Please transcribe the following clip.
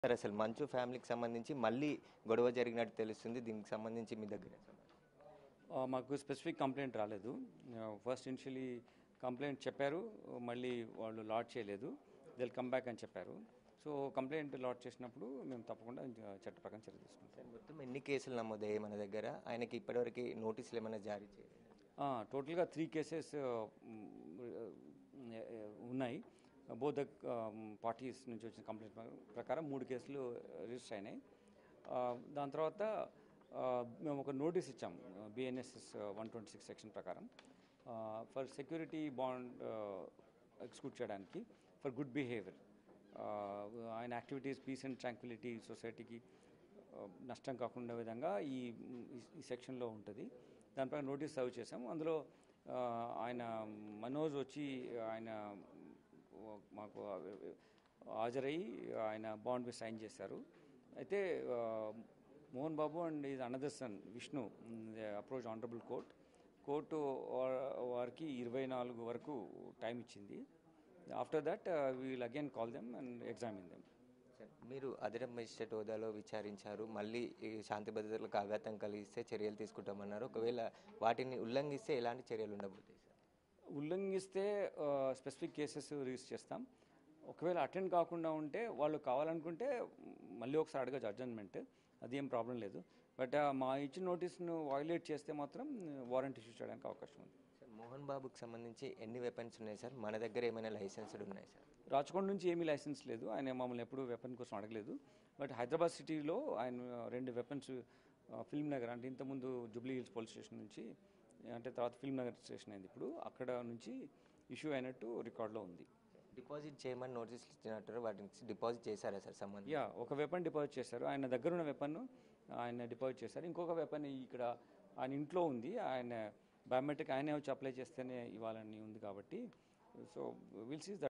Sir అసలు మంచు ఫ్యామిలీకి సంబంధించి మళ్ళీ గొడవ జరిగినట్టు తెలుస్తుంది. దీనికి సంబంధించి మీ దగ్గర మాకు స్పెసిఫిక్ కంప్లైంట్ రాలేదు. ఫస్ట్ ఇనిషియలీ కంప్లైంట్ చెప్పారు, మళ్ళీ వాళ్ళు లాడ్ చేయలేదు. దిల్ కమ్ బ్యాక్ అని చెప్పారు. సో కంప్లైంట్ లాడ్ చేసినప్పుడు మేము తప్పకుండా చట్ట ప్రకారం చర్య తీసుకుంటాం. మొత్తం ఎన్ని కేసులు నమోదయ్యాయి మన దగ్గర? ఆయనకి ఇప్పటివరకు నోటీసులు ఏమైనా జారీ చేయలేదు? టోటల్గా 3 కేసెస్ ఉన్నాయి. బోత్ ద పార్టీస్ నుంచి వచ్చిన కంప్లైంట్ ప్రకారం 3 కేసులు రిజిస్టర్ అయినాయి. దాని తర్వాత మేము ఒక నోటీస్ ఇచ్చాం బిఎన్ఎస్ఎస్ 126 సెక్షన్ ప్రకారం ఫర్ సెక్యూరిటీ బాండ్ ఎగ్జిక్యూట్ చేయడానికి ఫర్ గుడ్ బిహేవియర్. ఆయన యాక్టివిటీస్ పీస్ అండ్ ట్రాంక్విలిటీ సొసైటీకి నష్టం కాకుండా విధంగా ఈ సెక్షన్లో ఉంటుంది. దానిపైన నోటీస్ సర్వ్ చేసాం. అందులో ఆయన మనోజ్ వచ్చి ఆయన మాకు హాజరయ్యి ఆయన బాండ్ మీద సైన్ చేశారు. అయితే Mohan Babu and is another son Vishnu approach honourable court వారికి 24 వరకు టైం ఇచ్చింది. After that we'll again call them and examine them. మీరు అదనపు మెజిస్ట్రేట్ హోదాలో విచారించారు. మళ్ళీ శాంతి భద్రతలకు ఆఘాతం కలిగిస్తే చర్యలు తీసుకుంటామన్నారు. ఒకవేళ వాటిని ఉల్లంఘిస్తే ఎలాంటి చర్యలు ఉండబోతాయి సార్? ఉల్లంఘిస్తే స్పెసిఫిక్ కేసెస్ రిజిస్టర్ చేస్తాం. ఒకవేళ అటెండ్ కాకుండా ఉంటే వాళ్ళు కావాలనుకుంటే మళ్ళీ ఒకసారి అడగచ్చు అడ్జర్న్మెంట్, అది ఏం ప్రాబ్లం లేదు. బట్ మా ఇచ్చిన నోటీస్ను వైలేట్ చేస్తే మాత్రం వారెంట్ ఇష్యూ చేయడానికి అవకాశం ఉంది. సార్ మోహన్ బాబుకి సంబంధించి ఎన్ని వెపన్స్ ఉన్నాయి సార్? మన దగ్గర ఏమైనా లైసెన్స్డ్ ఉన్నాయి సార్? రాచకొండ నుంచి ఏమీ లైసెన్స్ లేదు. ఆయన మమ్మల్ని ఎప్పుడు వెపన్ కోసం అడగలేదు. బట్ హైదరాబాద్ సిటీలో ఆయన 2 వెపన్స్ ఫిల్మ్ నగర్ అంటే ఇంతకుముందు జూబ్లీ హిల్స్ పోలీస్ స్టేషన్ నుంచి, అంటే తర్వాత ఫిల్మ్ నగర్ స్టేషన్ అయింది, ఇప్పుడు అక్కడ నుంచి ఇష్యూ అయినట్టు రికార్డులో ఉంది. డిపాజిట్ చేయమని నోటీసులు ఇచ్చినట్టు వాటిని డిపాజిట్ చేశారా సార్ సంబంధం? ఒక వెపన్ డిపాజిట్ చేశారు. ఆయన దగ్గర ఉన్న వెపన్ ఆయన డిపాజిట్ చేశారు. ఇంకొక వెపన్ ఇక్కడ ఆయన ఇంట్లో ఉంది. ఆయన బయోమెట్రిక్ ఆయనే వచ్చి అప్లై చేస్తేనే ఇవ్వాలని ఉంది కాబట్టి సో విల్ సీజ్ దట్.